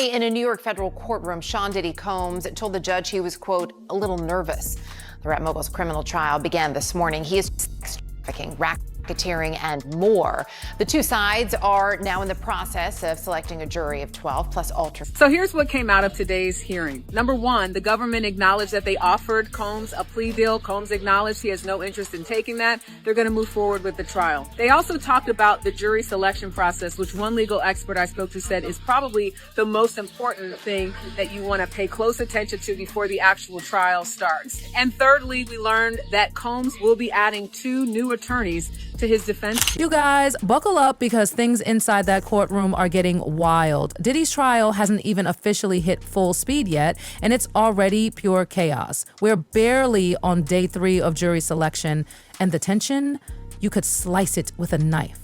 Today, in a New York federal courtroom, Sean Diddy Combs told the judge he was, quote, a little nervous. The rap mogul's criminal trial began this morning. He is sex trafficking, racketeering, and more. The two sides are now in the process of selecting a jury of 12 plus alternate. So here's what came out of today's hearing. Number one, the government acknowledged that they offered Combs a plea deal. Combs acknowledged he has no interest in taking that. They're going to move forward with the trial. They also talked about the jury selection process, which one legal expert I spoke to said is probably the most important thing that you want to pay close attention to before the actual trial starts. And thirdly, we learned that Combs will be adding 2 new attorneys to his defense. You guys, buckle up because things inside that courtroom are getting wild. Diddy's trial hasn't even officially hit full speed yet, and it's already pure chaos. We're barely on day 3 of jury selection, and the tension, you could slice it with a knife.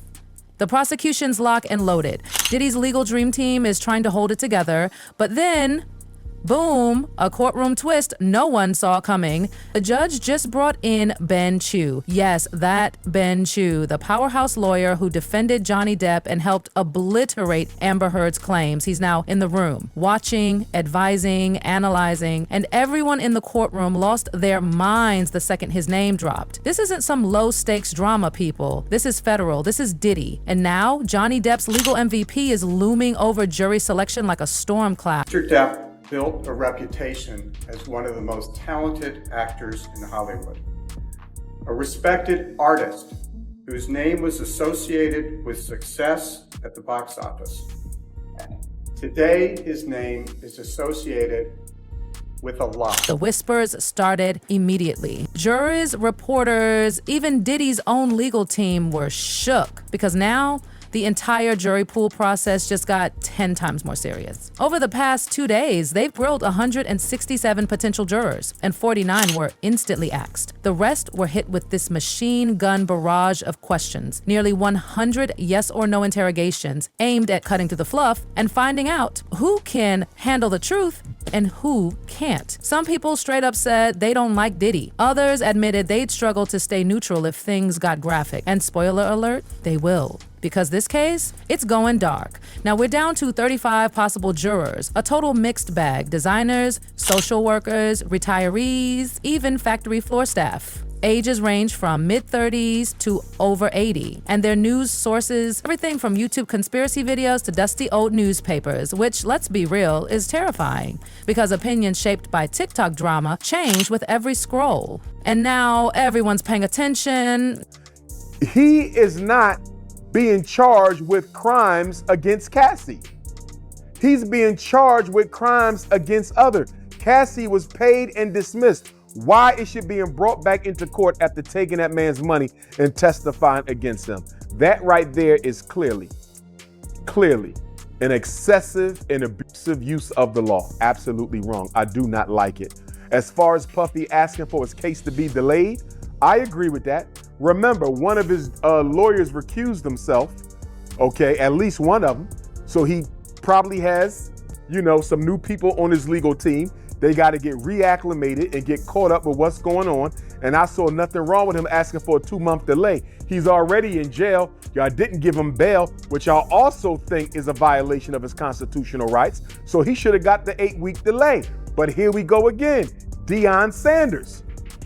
The prosecution's lock and loaded. Diddy's legal dream team is trying to hold it together, but then boom, a courtroom twist no one saw coming. The judge just brought in Ben Chew. Yes, that Ben Chew, the powerhouse lawyer who defended Johnny Depp and helped obliterate Amber Heard's claims. He's now in the room, watching, advising, analyzing, and everyone in the courtroom lost their minds the second his name dropped. This isn't some low-stakes drama, people. This is federal. This is Diddy. And now, Johnny Depp's legal MVP is looming over jury selection like a storm cloud. Mr. Depp built a reputation as one of the most talented actors in Hollywood, a respected artist whose name was associated with success at the box office. Today, his name is associated with a lie. The whispers started immediately. Jurors, reporters, even Diddy's own legal team were shook because now the entire jury pool process just got 10 times more serious. Over the past 2 days, they've grilled 167 potential jurors, and 49 were instantly axed. The rest were hit with this machine gun barrage of questions, nearly 100 yes or no interrogations aimed at cutting to the fluff and finding out who can handle the truth and who can't. Some people straight up said they don't like Diddy. Others admitted they'd struggle to stay neutral if things got graphic. And spoiler alert, they will. Because this case, it's going dark. Now we're down to 35 possible jurors, a total mixed bag: designers, social workers, retirees, even factory floor staff. Ages range from mid-30s to over 80. And their news sources, everything from YouTube conspiracy videos to dusty old newspapers, which, let's be real, is terrifying because opinions shaped by TikTok drama change with every scroll. And now everyone's paying attention. He is not being charged with crimes against Cassie. He's being charged with crimes against others. Cassie was paid and dismissed. Why is she being brought back into court after taking that man's money and testifying against him? That right there is clearly an excessive and abusive use of the law. Absolutely wrong. I do not like it. As far as Puffy asking for his case to be delayed, I agree with that. Remember, one of his lawyers recused himself, okay, at least one of them. So he probably has, some new people on his legal team. They got to get reacclimated and get caught up with what's going on. And I saw nothing wrong with him asking for a 2-month delay. He's already in jail. Y'all didn't give him bail, which y'all also think is a violation of his constitutional rights. So he should have got the 8-week delay. But here we go again, Deion Sanders.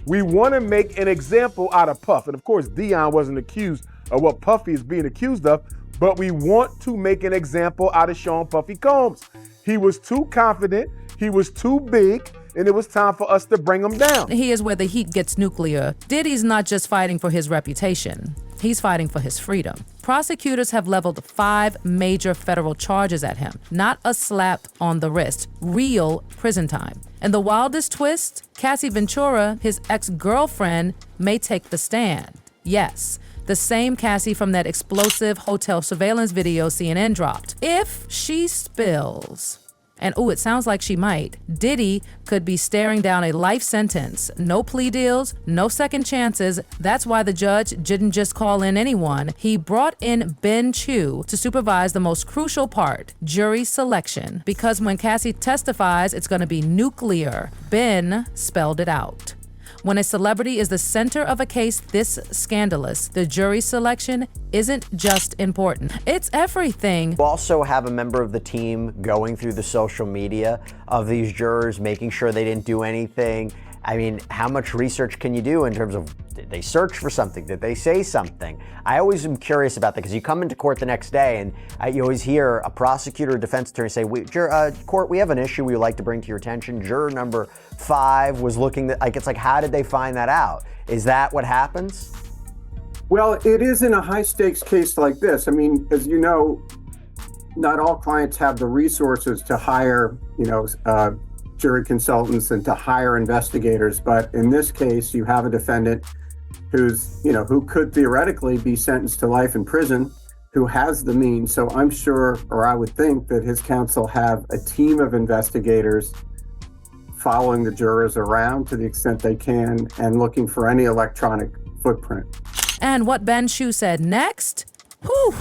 We want to make an example out of Puff. And of course, Deion wasn't accused of what Puffy is being accused of, but we want to make an example out of Sean Puffy Combs. He was too confident, he was too big, and it was time for us to bring him down. He is where the heat gets nuclear. Diddy's not just fighting for his reputation. He's fighting for his freedom. Prosecutors have leveled 5 major federal charges at him. Not a slap on the wrist, real prison time. And the wildest twist, Cassie Ventura, his ex-girlfriend, may take the stand. Yes, the same Cassie from that explosive hotel surveillance video CNN dropped. If she spills, and it sounds like she might, Diddy could be staring down a life sentence. No plea deals, no second chances. That's why the judge didn't just call in anyone. He brought in Ben Chew to supervise the most crucial part, jury selection. Because when Cassie testifies, it's going to be nuclear. Ben spelled it out. When a celebrity is the center of a case this scandalous, the jury selection isn't just important, it's everything. You also have a member of the team going through the social media of these jurors, making sure they didn't do anything. I mean, how much research can you do in terms of, did they search for something? Did they say something? I always am curious about that because you come into court the next day and you always hear a prosecutor or defense attorney say, court, we have an issue we would like to bring to your attention. Juror number 5 was looking, it's like, how did they find that out? Is that what happens? Well, it is in a high stakes case like this. I mean, as you know, not all clients have the resources to hire, jury consultants and to hire investigators. But in this case, you have a defendant who could theoretically be sentenced to life in prison, who has the means. So I'm sure, or I would think, that his counsel have a team of investigators following the jurors around to the extent they can and looking for any electronic footprint. And what Ben Chew said next? Whew.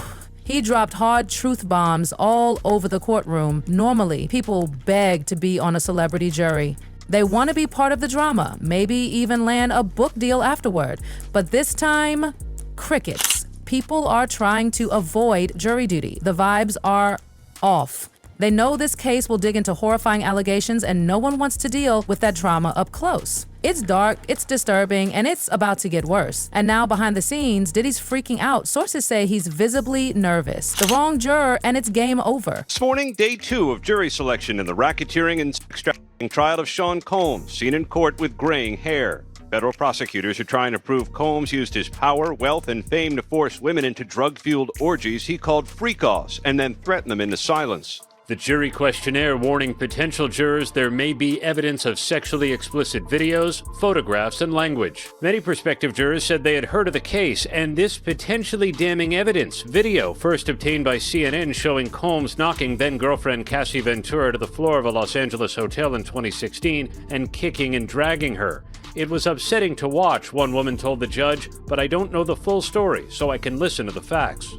He dropped hard truth bombs all over the courtroom. Normally, people beg to be on a celebrity jury. They want to be part of the drama, maybe even land a book deal afterward. But this time, crickets. People are trying to avoid jury duty. The vibes are off. They know this case will dig into horrifying allegations and no one wants to deal with that drama up close. It's dark, it's disturbing, and it's about to get worse. And now behind the scenes, Diddy's freaking out. Sources say he's visibly nervous. The wrong juror and it's game over. This morning, day 2 of jury selection in the racketeering and sex trafficking trial of Sean Combs, seen in court with graying hair. Federal prosecutors are trying to prove Combs used his power, wealth, and fame to force women into drug-fueled orgies he called freak-offs and then threaten them into silence. The jury questionnaire warning potential jurors there may be evidence of sexually explicit videos, photographs, and language. Many prospective jurors said they had heard of the case and this potentially damning evidence. Video first obtained by CNN showing Combs knocking then-girlfriend Cassie Ventura to the floor of a Los Angeles hotel in 2016 and kicking and dragging her. It was upsetting to watch, one woman told the judge, but I don't know the full story, so I can listen to the facts.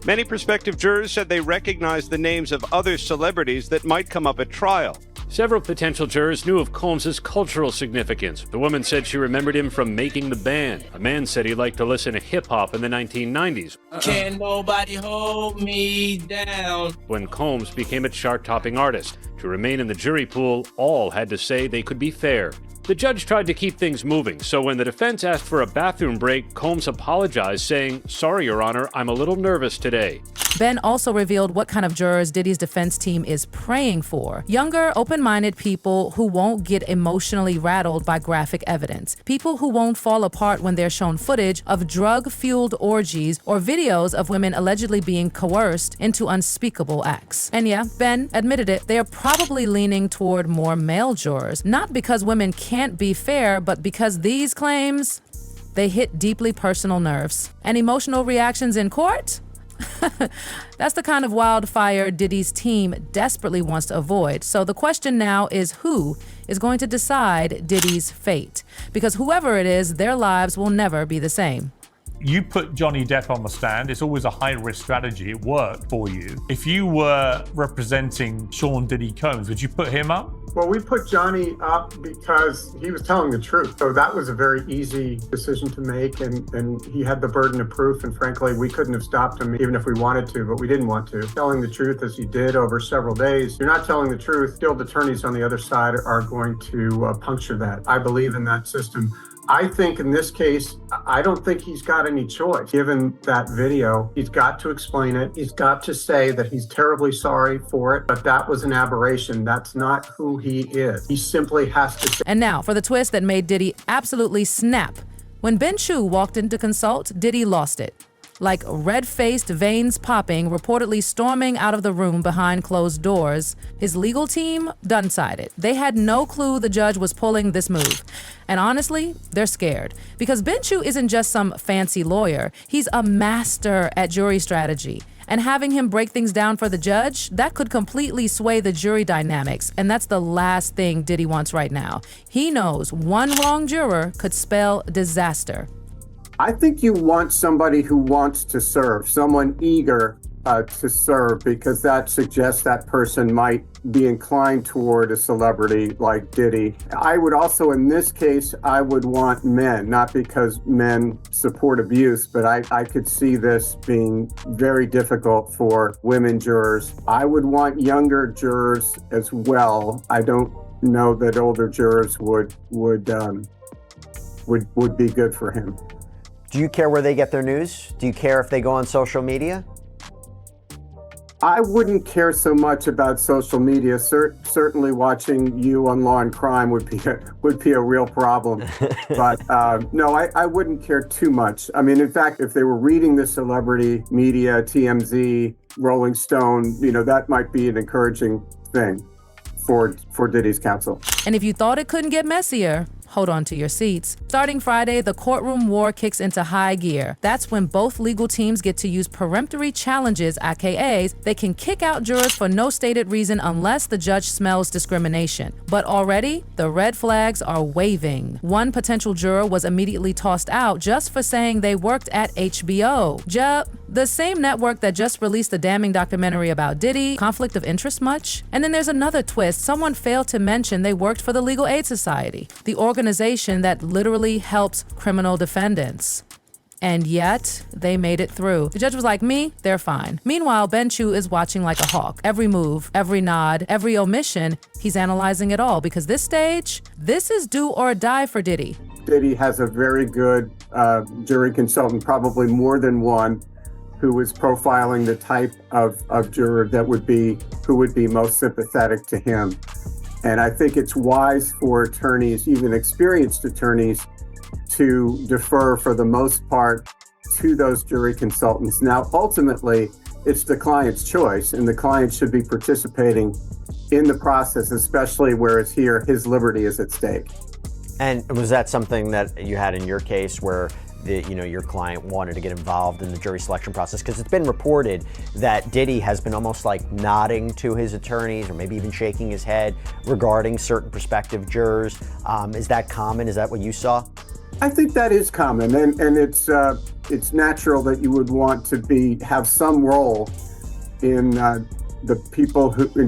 Many prospective jurors said they recognized the names of other celebrities that might come up at trial. Several potential jurors knew of Combs' cultural significance. The woman said she remembered him from making the band. A man said he liked to listen to hip-hop in the 1990s. Can't nobody hold me down. When Combs became a chart-topping artist. To remain in the jury pool, all had to say they could be fair. The judge tried to keep things moving, so when the defense asked for a bathroom break, Combs apologized, saying, "Sorry, Your Honor, I'm a little nervous today." Ben also revealed what kind of jurors Diddy's defense team is praying for. Younger, open-minded people who won't get emotionally rattled by graphic evidence. People who won't fall apart when they're shown footage of drug-fueled orgies or videos of women allegedly being coerced into unspeakable acts. And yeah, Ben admitted it, they are probably leaning toward more male jurors, not because women can't be fair, but because these claims, they hit deeply personal nerves. And emotional reactions in court? That's the kind of wildfire Diddy's team desperately wants to avoid. So the question now is who is going to decide Diddy's fate? Because whoever it is, their lives will never be the same. You put Johnny Depp on the stand. It's always a high-risk strategy. It worked for you. If you were representing Sean Diddy Combs, would you put him up? Well, we put Johnny up because he was telling the truth. So that was a very easy decision to make, and he had the burden of proof. And frankly, we couldn't have stopped him even if we wanted to, but we didn't want to. Telling the truth as he did over several days, you're not telling the truth. Skilled attorneys on the other side are going to puncture that. I believe in that system. I think in this case, I don't think he's got any choice. Given that video, he's got to explain it. He's got to say that he's terribly sorry for it, but that was an aberration. That's not who he is. He simply has to say. And now for the twist that made Diddy absolutely snap. When Ben Chew walked in to consult, Diddy lost it. Like red-faced, veins popping, reportedly storming out of the room behind closed doors. His legal team, done-sided. They had no clue the judge was pulling this move. And honestly, they're scared. Because Ben Chew isn't just some fancy lawyer. He's a master at jury strategy. And having him break things down for the judge, that could completely sway the jury dynamics. And that's the last thing Diddy wants right now. He knows one wrong juror could spell disaster. I think you want somebody who wants to serve, someone eager to serve, because that suggests that person might be inclined toward a celebrity like Diddy. I would also, in this case, I would want men, not because men support abuse, but I could see this being very difficult for women jurors. I would want younger jurors as well. I don't know that older jurors would be good for him. Do you care where they get their news? Do you care if they go on social media? I wouldn't care so much about social media. Certainly watching you on Law and Crime would be a real problem. But no, I wouldn't care too much. I mean, in fact, if they were reading the celebrity media, TMZ, Rolling Stone, that might be an encouraging thing for Diddy's counsel. And if you thought it couldn't get messier, hold on to your seats. Starting Friday, the courtroom war kicks into high gear. That's when both legal teams get to use peremptory challenges, AKAs. They can kick out jurors for no stated reason unless the judge smells discrimination. But already, the red flags are waving. One potential juror was immediately tossed out just for saying they worked at HBO. Jup, the same network that just released the damning documentary about Diddy. Conflict of interest much? And then there's another twist. Someone failed to mention they worked for the Legal Aid Society, the organization that literally helps criminal defendants. And yet, they made it through. The judge was like, me, they're fine. Meanwhile, Ben Chu is watching like a hawk. Every move, every nod, every omission, he's analyzing it all, because this stage, this is do or die for Diddy. Diddy has a very good jury consultant, probably more than one, who is profiling the type of juror who would be most sympathetic to him. And I think it's wise for attorneys, even experienced attorneys, to defer for the most part to those jury consultants. Now, ultimately, it's the client's choice, and the client should be participating in the process, especially whereas here, his liberty is at stake. And was that something that you had in your case where your client wanted to get involved in the jury selection process? Because it's been reported that Diddy has been almost like nodding to his attorneys or maybe even shaking his head regarding certain prospective jurors. Is that common? Is that what you saw? I think that is common, and it's natural that you would want to have some role in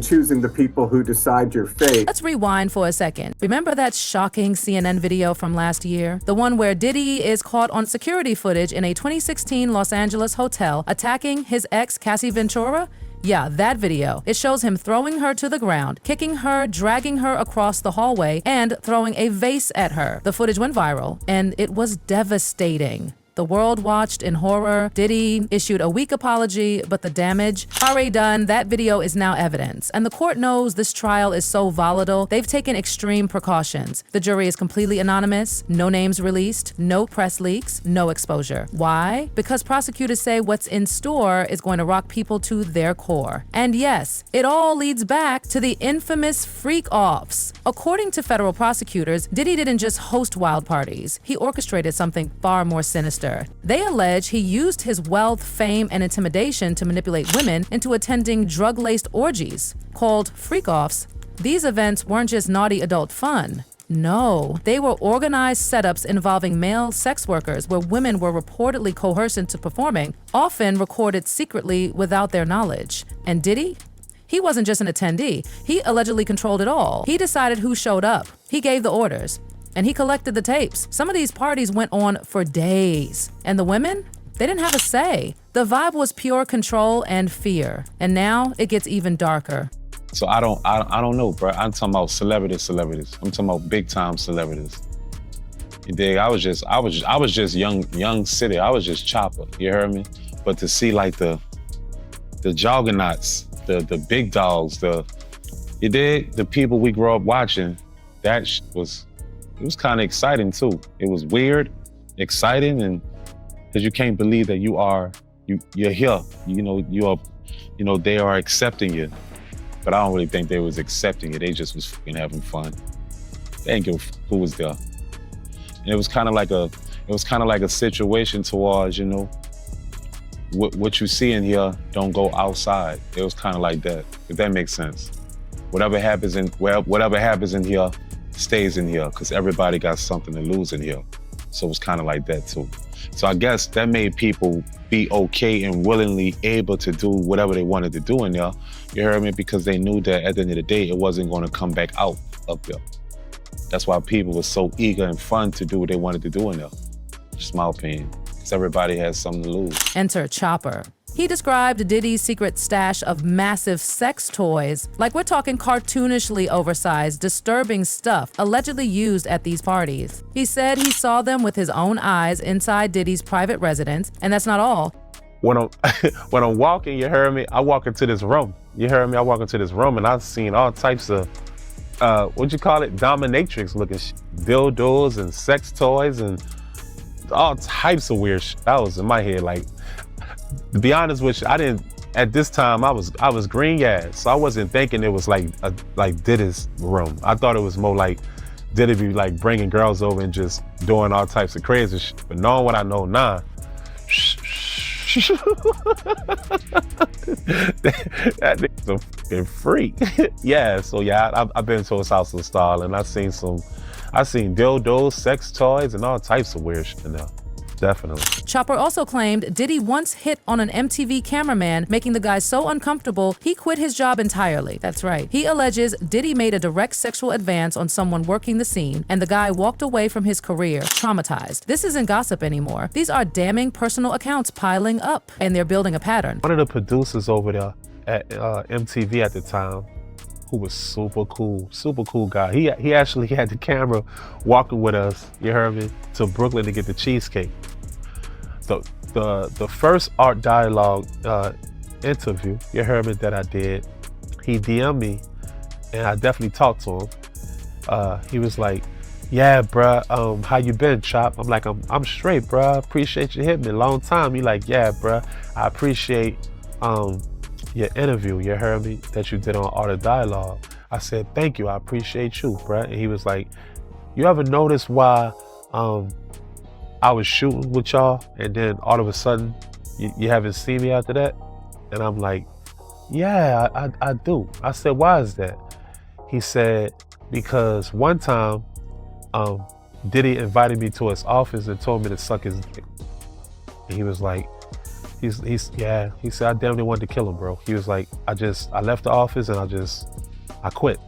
choosing the people who decide your fate. Let's rewind for a second. Remember that shocking CNN video from last year? The one where Diddy is caught on security footage in a 2016 Los Angeles hotel attacking his ex, Cassie Ventura? Yeah, that video. It shows him throwing her to the ground, kicking her, dragging her across the hallway, and throwing a vase at her. The footage went viral, and it was devastating. The world watched in horror. Diddy issued a weak apology, but the damage already done. That video is now evidence. And the court knows this trial is so volatile, they've taken extreme precautions. The jury is completely anonymous, no names released, no press leaks, no exposure. Why? Because prosecutors say what's in store is going to rock people to their core. And yes, it all leads back to the infamous freak-offs. According to federal prosecutors, Diddy didn't just host wild parties. He orchestrated something far more sinister. They allege he used his wealth, fame, and intimidation to manipulate women into attending drug-laced orgies. Called freak-offs, these events weren't just naughty adult fun. No, they were organized setups involving male sex workers where women were reportedly coerced into performing, often recorded secretly without their knowledge. And Diddy? He wasn't just an attendee. He allegedly controlled it all. He decided who showed up. He gave the orders. And he collected the tapes. Some of these parties went on for days. And the women? They didn't have a say. The vibe was pure control and fear. And now it gets even darker. So I don't know, bro. I'm talking about celebrities. I'm talking about big time celebrities. You dig? I was just young city. I was just chopper. You heard me? But to see like the juggernauts, the big dogs, you dig? The people we grew up watching, it was kind of exciting too. It was weird, exciting, and because you can't believe that you're here. They are accepting you. But I don't really think they was accepting it. They just was fucking having fun. They didn't give a fuck who was there. And it was kind of like a situation towards, what you see in here don't go outside. It was kind of like that, if that makes sense. Whatever happens in here stays in here, because everybody got something to lose in here. So it was kind of like that too. So I guess that made people be okay and willingly able to do whatever they wanted to do in there. You heard me? Because they knew that at the end of the day, it wasn't going to come back out of there. That's why people were so eager and fun to do what they wanted to do in there. Just my opinion. Because everybody has something to lose. Enter Chopper. He described Diddy's secret stash of massive sex toys, like we're talking cartoonishly oversized, disturbing stuff allegedly used at these parties. He said he saw them with his own eyes inside Diddy's private residence, and that's not all. When I'm walking, you heard me, I walk into this room. You heard me, I walk into this room and I've seen all types of, what'd you call it? Dominatrix looking dildos and sex toys and all types of weird shit. That was in my head. Like, to be honest with you, I didn't, at this time, I was green gas. So I wasn't thinking it was like Diddy's room. I thought it was more like Diddy be like bringing girls over and just doing all types of crazy shit. But knowing what I know now, that nigga's a fucking freak. Yeah, so yeah, I've been to his house in style and I seen dildos, sex toys, and all types of weird shit in there. Definitely. Chopper also claimed Diddy once hit on an MTV cameraman, making the guy so uncomfortable he quit his job entirely. That's right. He alleges Diddy made a direct sexual advance on someone working the scene, and the guy walked away from his career traumatized. This isn't gossip anymore. These are damning personal accounts piling up, and they're building a pattern. One of the producers over there at MTV at the time, who was super cool guy. He actually had the camera walking with us, you heard me, to Brooklyn to get the cheesecake. The first Art Dialogue interview, you heard me, that I did, he DM'd me and I definitely talked to him. He was like, yeah, bruh, how you been, Chop? I'm like, I'm straight, bruh. Appreciate you hitting me. Long time. He like, yeah, bruh, I appreciate your interview, you heard me, that you did on Art of Dialogue. I said, thank you, I appreciate you, bruh. And he was like, you ever notice why I was shooting with y'all and then all of a sudden you haven't seen me after that? And I'm like, yeah, I do. I said, why is that? He said, because one time Diddy invited me to his office and told me to suck his dick. And he was like, he said, I damn near wanted to kill him, bro. He was like, I left the office and I quit.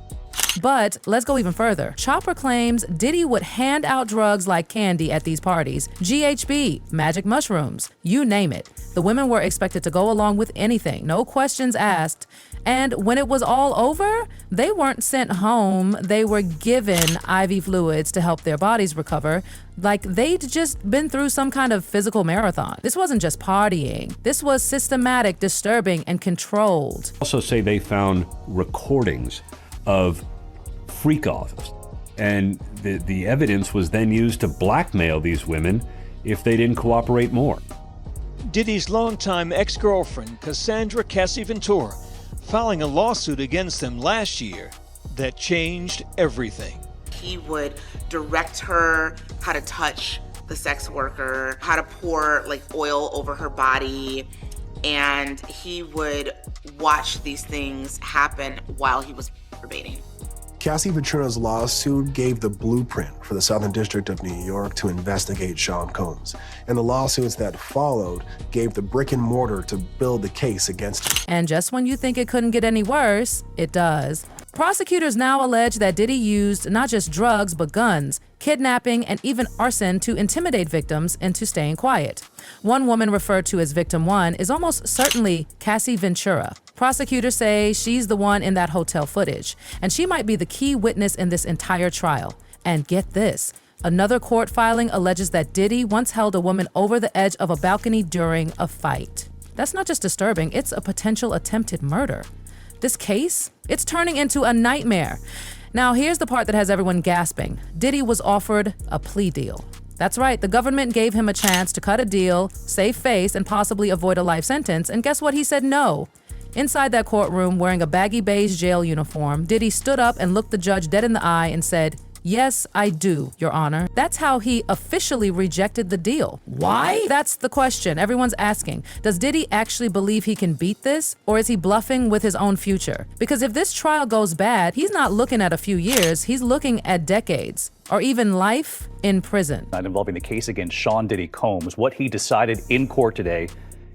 But let's go even further. Chopper claims Diddy would hand out drugs like candy at these parties. GHB, magic mushrooms, you name it. The women were expected to go along with anything, no questions asked. And when it was all over, they weren't sent home. They were given IV fluids to help their bodies recover, like they'd just been through some kind of physical marathon. This wasn't just partying. This was systematic, disturbing, and controlled. Also say they found recordings of freak-offs, and the evidence was then used to blackmail these women if they didn't cooperate more. Diddy's longtime ex-girlfriend, Cassandra Cassie Ventura, filing a lawsuit against him last year that changed everything. He would direct her how to touch the sex worker, how to pour like oil over her body, and he would watch these things happen while he was masturbating. Cassie Ventura's lawsuit gave the blueprint for the Southern District of New York to investigate Sean Combs. And the lawsuits that followed gave the brick and mortar to build the case against him. And just when you think it couldn't get any worse, it does. Prosecutors now allege that Diddy used not just drugs, but guns, kidnapping, and even arson to intimidate victims into staying quiet. One woman referred to as Victim 1 is almost certainly Cassie Ventura. Prosecutors say she's the one in that hotel footage, and she might be the key witness in this entire trial. And get this, another court filing alleges that Diddy once held a woman over the edge of a balcony during a fight. That's not just disturbing, it's a potential attempted murder. This case, it's turning into a nightmare. Now, here's the part that has everyone gasping. Diddy was offered a plea deal. That's right, the government gave him a chance to cut a deal, save face, and possibly avoid a life sentence, and guess what? He said no. Inside that courtroom, wearing a baggy beige jail uniform, Diddy stood up and looked the judge dead in the eye and said, "Yes, I do, Your Honor." That's how he officially rejected the deal. Why? That's the question everyone's asking. Does Diddy actually believe he can beat this, or is he bluffing with his own future? Because if this trial goes bad, he's not looking at a few years, he's looking at decades, or even life in prison. Involving the case against Sean Diddy Combs, what he decided in court today,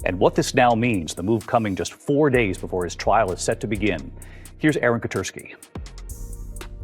and what this now means, the move coming just 4 days before his trial is set to begin. Here's Aaron Katursky.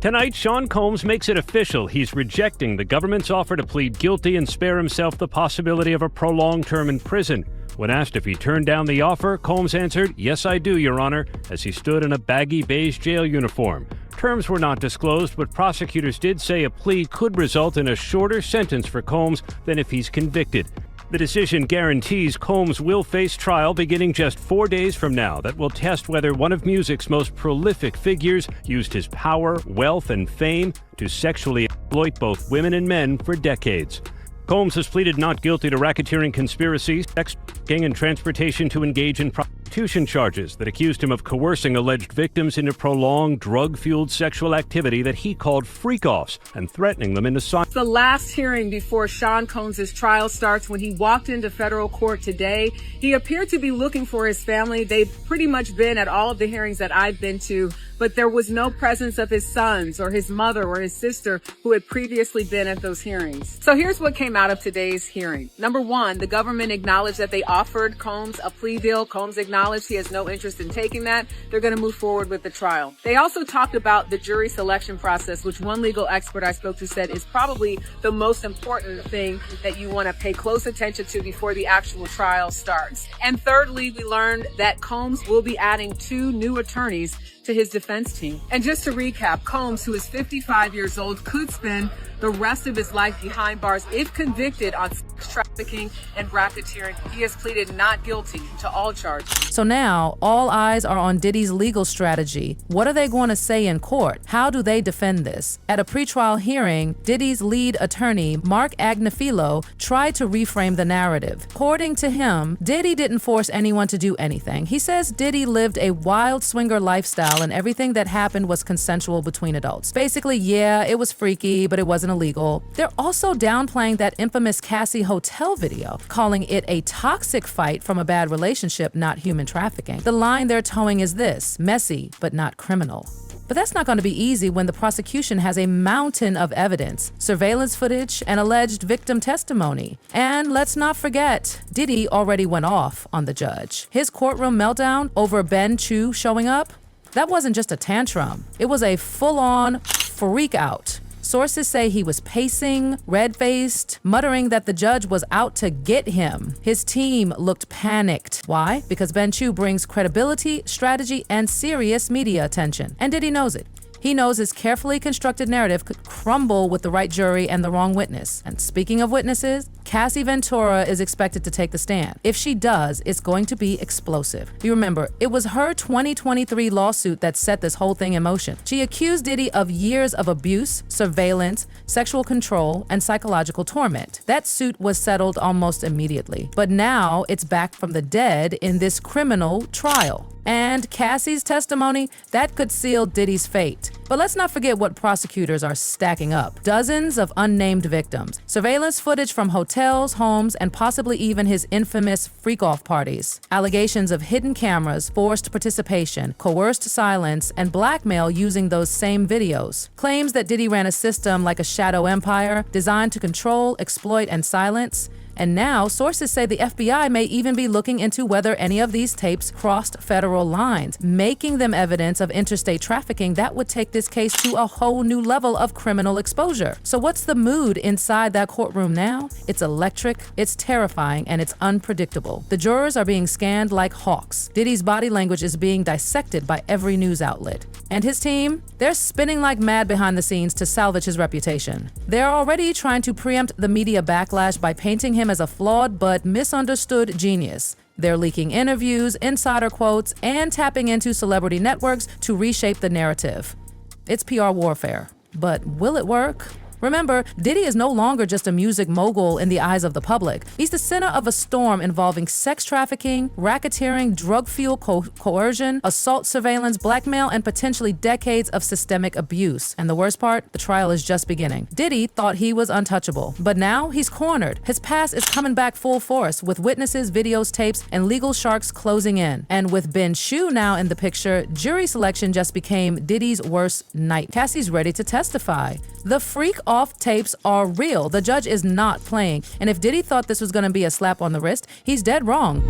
Tonight, Sean Combs makes it official. He's rejecting the government's offer to plead guilty and spare himself the possibility of a prolonged term in prison. When asked if he turned down the offer, Combs answered, "Yes, I do, Your Honor," as he stood in a baggy beige jail uniform. Terms were not disclosed, but prosecutors did say a plea could result in a shorter sentence for Combs than if he's convicted. The decision guarantees Combs will face trial beginning just 4 days from now that will test whether one of music's most prolific figures used his power, wealth, and fame to sexually exploit both women and men for decades. Combs has pleaded not guilty to racketeering conspiracy, sex trafficking, and transportation to engage in prostitution charges that accused him of coercing alleged victims into prolonged drug-fueled sexual activity that he called freak-offs and threatening them into silence. The last hearing before Sean Combs' trial starts. When he walked into federal court today, he appeared to be looking for his family. They've pretty much been at all of the hearings that I've been to, but there was no presence of his sons or his mother or his sister who had previously been at those hearings. So here's what came out of today's hearing. Number one, the government acknowledged that they offered Combs a plea deal. Combs acknowledged he has no interest in taking that. They're going to move forward with the trial. They also talked about the jury selection process, which one legal expert I spoke to said is probably the most important thing that you want to pay close attention to before the actual trial starts. And thirdly, we learned that Combs will be adding 2 new attorneys to his defense team. And just to recap, Combs, who is 55 years old, could spend the rest of his life behind bars if convicted on sex trafficking and racketeering. He has pleaded not guilty to all charges. So now, all eyes are on Diddy's legal strategy. What are they going to say in court? How do they defend this? At a pretrial hearing, Diddy's lead attorney, Mark Agnifilo, tried to reframe the narrative. According to him, Diddy didn't force anyone to do anything. He says Diddy lived a wild swinger lifestyle and everything that happened was consensual between adults. Basically, yeah, it was freaky, but it wasn't illegal. They're also downplaying that infamous Cassie Hotel video, calling it a toxic fight from a bad relationship, not human trafficking. The line they're towing is this: messy, but not criminal. But that's not going to be easy when the prosecution has a mountain of evidence, surveillance footage, and alleged victim testimony. And let's not forget, Diddy already went off on the judge. His courtroom meltdown over Ben Chew showing up, that wasn't just a tantrum. It was a full-on freak out. Sources say he was pacing, red-faced, muttering that the judge was out to get him. His team looked panicked. Why? Because Ben Chew brings credibility, strategy, and serious media attention. And Diddy knows it. He knows his carefully constructed narrative could crumble with the right jury and the wrong witness. And speaking of witnesses, Cassie Ventura is expected to take the stand. If she does, it's going to be explosive. You remember, it was her 2023 lawsuit that set this whole thing in motion. She accused Diddy of years of abuse, surveillance, sexual control, and psychological torment. That suit was settled almost immediately. But now it's back from the dead in this criminal trial. And Cassie's testimony, that could seal Diddy's fate. But let's not forget what prosecutors are stacking up. Dozens of unnamed victims, surveillance footage from hotels, homes, and possibly even his infamous freak-off parties. Allegations of hidden cameras, forced participation, coerced silence, and blackmail using those same videos. Claims that Diddy ran a system like a shadow empire designed to control, exploit, and silence. And now, sources say the FBI may even be looking into whether any of these tapes crossed federal lines, making them evidence of interstate trafficking that would take this case to a whole new level of criminal exposure. So what's the mood inside that courtroom now? It's electric, it's terrifying, and it's unpredictable. The jurors are being scanned like hawks. Diddy's body language is being dissected by every news outlet. And his team? They're spinning like mad behind the scenes to salvage his reputation. They're already trying to preempt the media backlash by painting him as a flawed but misunderstood genius. They're leaking interviews, insider quotes, and tapping into celebrity networks to reshape the narrative. It's PR warfare. But will it work? Remember, Diddy is no longer just a music mogul in the eyes of the public. He's the center of a storm involving sex trafficking, racketeering, drug fuel coercion, assault surveillance, blackmail, and potentially decades of systemic abuse. And the worst part, the trial is just beginning. Diddy thought he was untouchable, but now he's cornered. His past is coming back full force with witnesses, videos, tapes, and legal sharks closing in. And with Ben Shue now in the picture, jury selection just became Diddy's worst night. Cassie's ready to testify. The freak off tapes are real. The judge is not playing. And if Diddy thought this was going to be a slap on the wrist, he's dead wrong.